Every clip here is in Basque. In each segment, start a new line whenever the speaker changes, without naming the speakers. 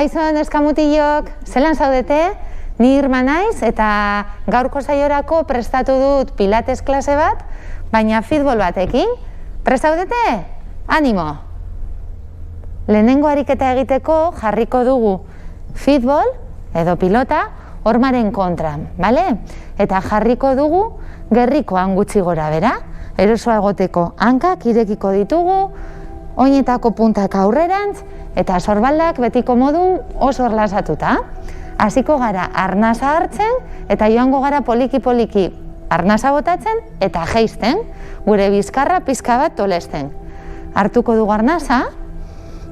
Kaixo neskamutilok, zelan zaudete? Ni Irma naiz eta gaurko saiorako prestatu dut pilates klase bat, baina futbol batekin. Prest zaudete? Animo! Lehenengo ariketa egiteko jarriko dugu futbol edo pilota hormaren kontran, bale? Eta jarriko dugu gerrikoan gutxi gora bera. Erosoa egoteko hankak irekiko ditugu, oinetako puntak aurrerantz, eta sorbaldak betiko modun oso erlasatuta. Hasiko gara arnasa hartzen, eta joango gara poliki-poliki arnasa botatzen eta jeisten, gure bizkarra pizka bat tolesten. Hartuko dugu arnasa,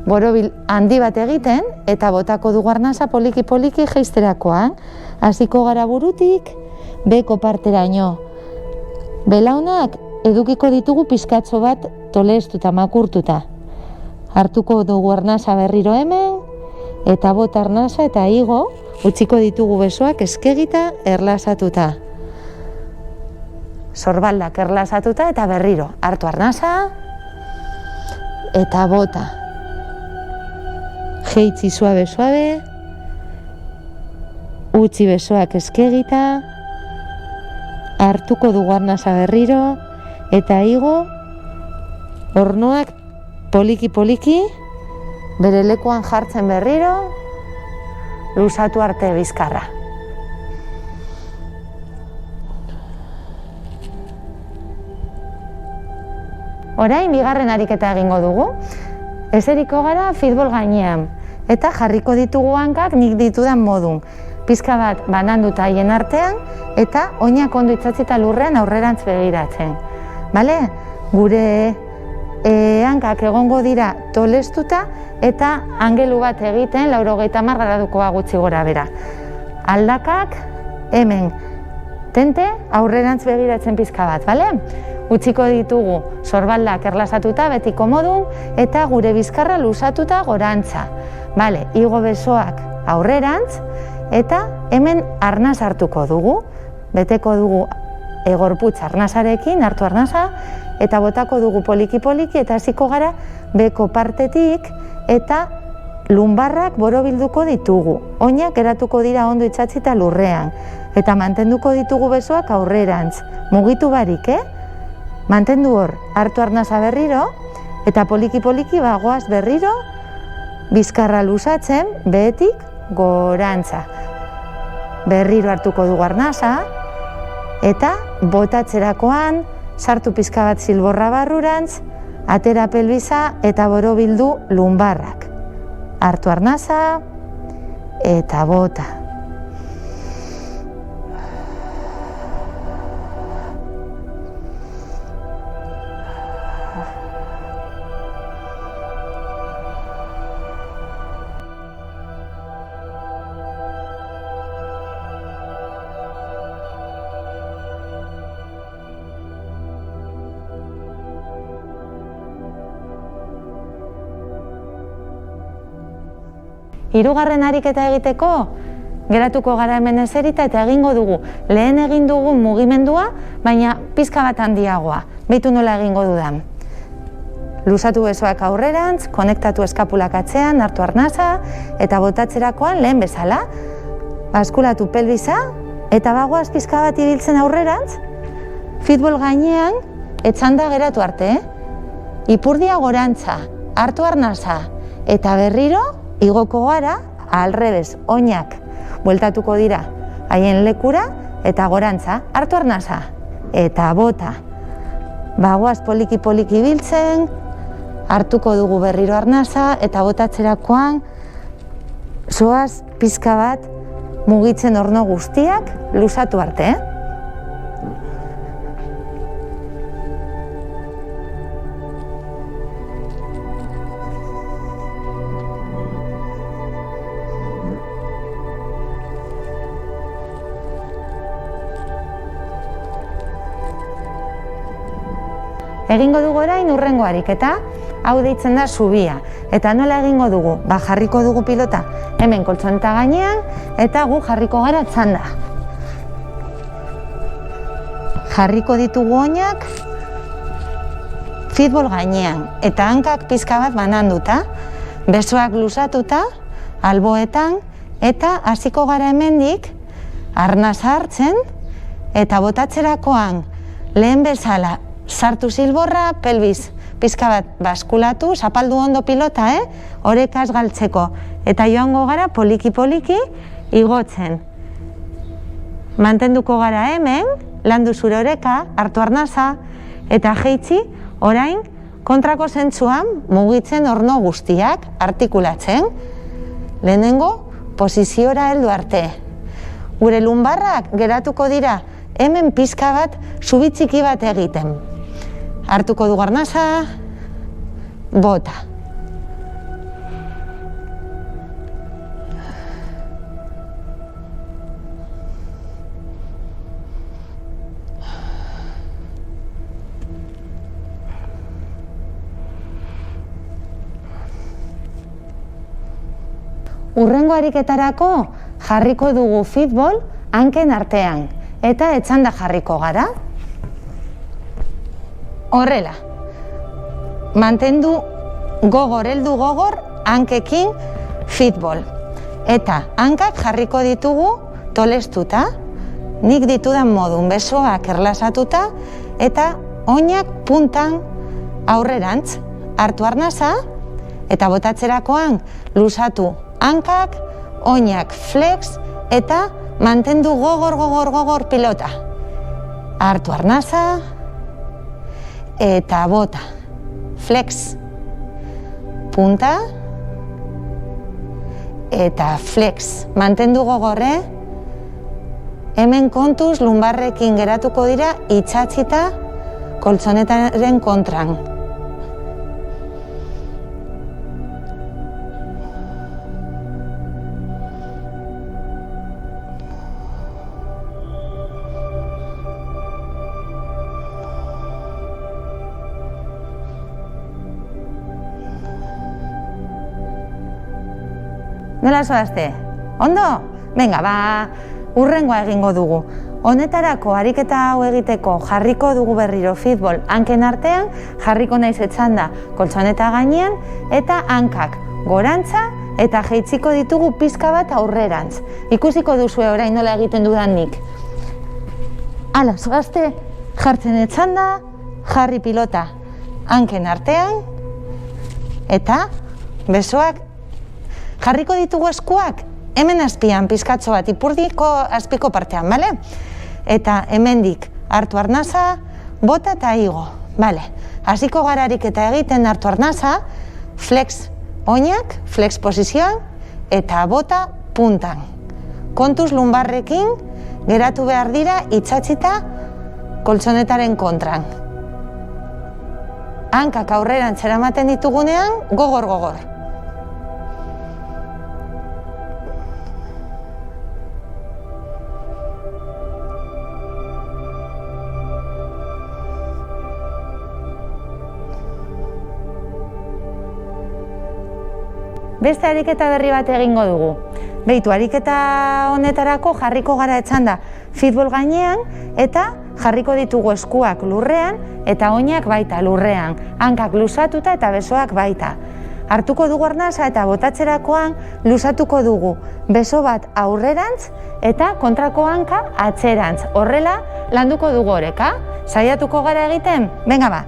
borobil handi bat egiten, eta botako dugu arnasa poliki-poliki jeisterakoan. Hasiko gara burutik, beko parteraino. Belaunak edukiko ditugu pizkatxo bat tolestuta, makurtuta. Hartuko dugu arnasa berriro hemen, eta bota arnasa eta igo, utziko ditugu besoak eskegita erlasatuta. Sorbaldak erlasatuta eta berriro. Hartu arnasa, eta bota. Jeitzi suabe-suabe, utzi besoak eskegita, hartuko dugu arnasa berriro, eta igo, hornoak poliki-poliki, bere lekuan jartzen berriro, luzatu arte bizkarra. Orain, bigarren ariketa egingo dugu. Eseriko gara futbol gainean, eta jarriko ditugu hankak nik ditudan modun. Pizka bat bananduta haien artean, eta oinak ondo itsatzita lurrean aurrerantz begiratzen. Bale? Gure hankak egongo dira tolestuta eta angelu bat egiten 90 gradukoa gutxi gora bera. Aldakak hemen tente aurrerantz begiratzen pizka bat, bale? Utziko ditugu sorbaldak erlasatuta betiko modun eta gure bizkarra luzatuta gorantza. Bale, igo besoak aurrerantz eta hemen arnaz hartuko dugu. Beteko dugu gorputz arnasarekin, hartu arnasa, eta botako dugu poliki-poliki eta hasiko gara beko partetik eta lumbarrak borobilduko ditugu. Oinak geratuko dira ondo itsatzita lurrean eta mantenduko ditugu besoak aurrerantz. Mugitu barik, Mantendu hor, hartu arnasa berriro eta poliki-poliki bagoaz berriro bizkarra luzatzen behetik gorantza. Berriro hartuko dugu arnasa eta botatzerakoan sartu pizka bat zilborra barrurantz, atera pelbiza eta borobildu lumbarrak. Hartu arnasa eta bota. Hirugarren ariketa egiteko, geratuko gara hemen eserita eta egingo dugu. Lehen egin dugun mugimendua, baina pizka bat handiagoa. Beitu nola egingo dudan. Luzatu besoak aurrerantz, konektatu eskapulak atzean, hartu arnasa, eta botatzerakoan lehen bezala. Baskulatu pelbiza, eta bagoaz pizka bat ibiltzen aurrerantz, futbol gainean, etxanda geratu arte. Ipurdia gorantza, hartu arnasa, eta berriro, igoko gara, alrebez, oinak, bueltatuko dira haien lekura eta gorantza, hartu arnasa, eta bota. Bagoaz poliki-poliki biltzen, hartuko dugu berriro arnasa, eta botatzerakoan, zoaz pizka bat mugitzen orno guztiak, luzatu arte, Egingo dugu orain hurrengo ariketa, hau deitzen da zubia. Eta nola egingo dugu? Jarriko dugu pilota hemen koltxoneta gainean, eta gu jarriko gara txanda. Jarriko ditugu oinak futbol gainean, eta hankak pizka bat bananduta, besoak luzatuta, alboetan, eta hasiko gara hemendik arnasa hartzen, eta botatzerakoan lehen bezala sartu zilborra, pelbis pizka bat baskulatu, zapaldu ondo pilota, orekaz galtzeko. Eta joango gara poliki-poliki igotzen. Mantenduko gara hemen, landu zure oreka, hartu arnasa, eta jeitzi orain kontrako zentzuan mugitzen orno guztiak, artikulatzen. Lehenengo posiziora heldu arte. Gure lumbarrak geratuko dira hemen pizka bat, zubi txiki bat egiten. Hartuko dugu arnasa, bota. Hurrengo ariketarako jarriko dugu fitbol hanken artean, eta etxanda jarriko gara. Horrela, mantendu gogor, heldu gogor, hankekin fitbol. Eta hankak jarriko ditugu tolestuta, nik ditudan modun, besoak erlasatuta, eta oinak puntan aurrerantz. Hartu arnasa, eta botatzerakoan luzatu hankak, oinak flex, eta mantendu gogor pilota. Hartu arnasa, eta bota, flex, punta, eta flex. Mantendu gogorre, hemen kontuz lumbarrekin geratuko dira itxatzita koltzonetaren kontran. Nola zoazte? Ondo? Venga, hurrengoa egingo dugu. Honetarako ariketa hau egiteko jarriko dugu berriro fitbol hanken artean, jarriko naiz etxanda koltzoneta gainean, eta hankak gorantza eta jeitziko ditugu pizka bat aurrerantz. Ikusiko duzue orain nola egiten dudan nik. Hala, zoazte, jartzen etxanda, jarri pilota hanken artean, eta besoak jarriko ditugu eskuak, hemen azpian pizkatxo bat, ipurdiko azpiko partean, bale? Eta hemendik hartu arnasa, bota eta igo, bale? Hasiko gara ariketa egiten hartu arnasa, flex oinak, flex posizioan, eta bota puntan. Kontuz lumbarrekin geratu behar dira itxatzita koltzonetaren kontran. Hankak aurrerantz eramaten ditugunean, gogor. Beste ariketa berri bat egingo dugu. Beitu, ariketa honetarako jarriko gara etxanda fitbol gainean, eta jarriko ditugu eskuak lurrean, eta oinak baita lurrean, hankak luzatuta eta besoak baita. Hartuko dugu arnasa eta botatzerakoan luzatuko dugu beso bat aurrerantz eta kontrako hanka atzerantz. Horrela landuko dugu oreka. Saiatuko gara egiten? Venga ba!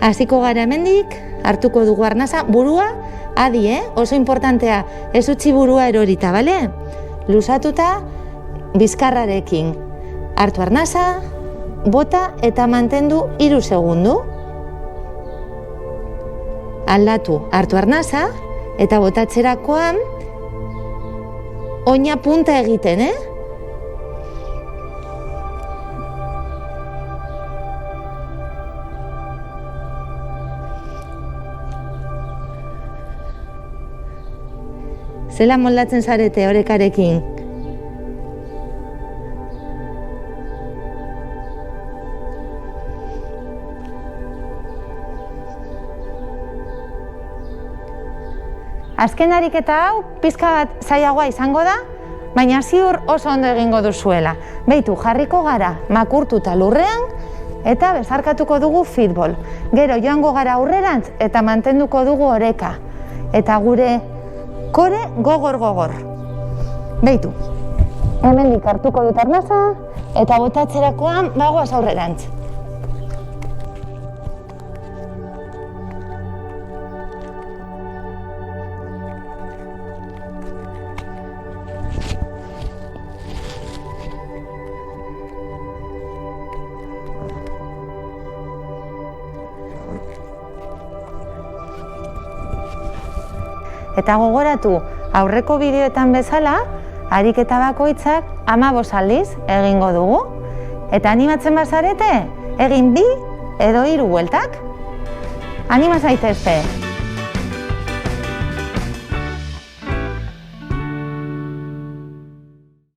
Hasiko gara hemendik, hartuko dugu arnasa, burua adi, oso importantea, ez utzi burua erorita, bale? Luzatuta bizkarrarekin. Hartu arnasa, bota eta mantendu 3 segundu. Aldatu, hartu arnasa, eta botatzerakoan oina punta egiten, Zela moldatzen zarete orekarekin? Azken ariketa hau pizka bat zailagoa izango da, baina ziur oso ondo egingo duzuela. Beitu, jarriko gara makurtuta lurrean, eta bezarkatuko dugu fitball. Gero joango gara aurrerantz eta mantenduko dugu oreka. Eta gure kore gogor. Beitu. Hemendik hartuko dut arnasa eta botatzerakoan bagoaz aurrerantz. Eta gogoratu, aurreko bideoetan bezala, ariketa bakoitzak 15 aldiz egingo dugu. Eta animatzen bazarete, egin 2 edo 3 bueltak. Anima zaitezte!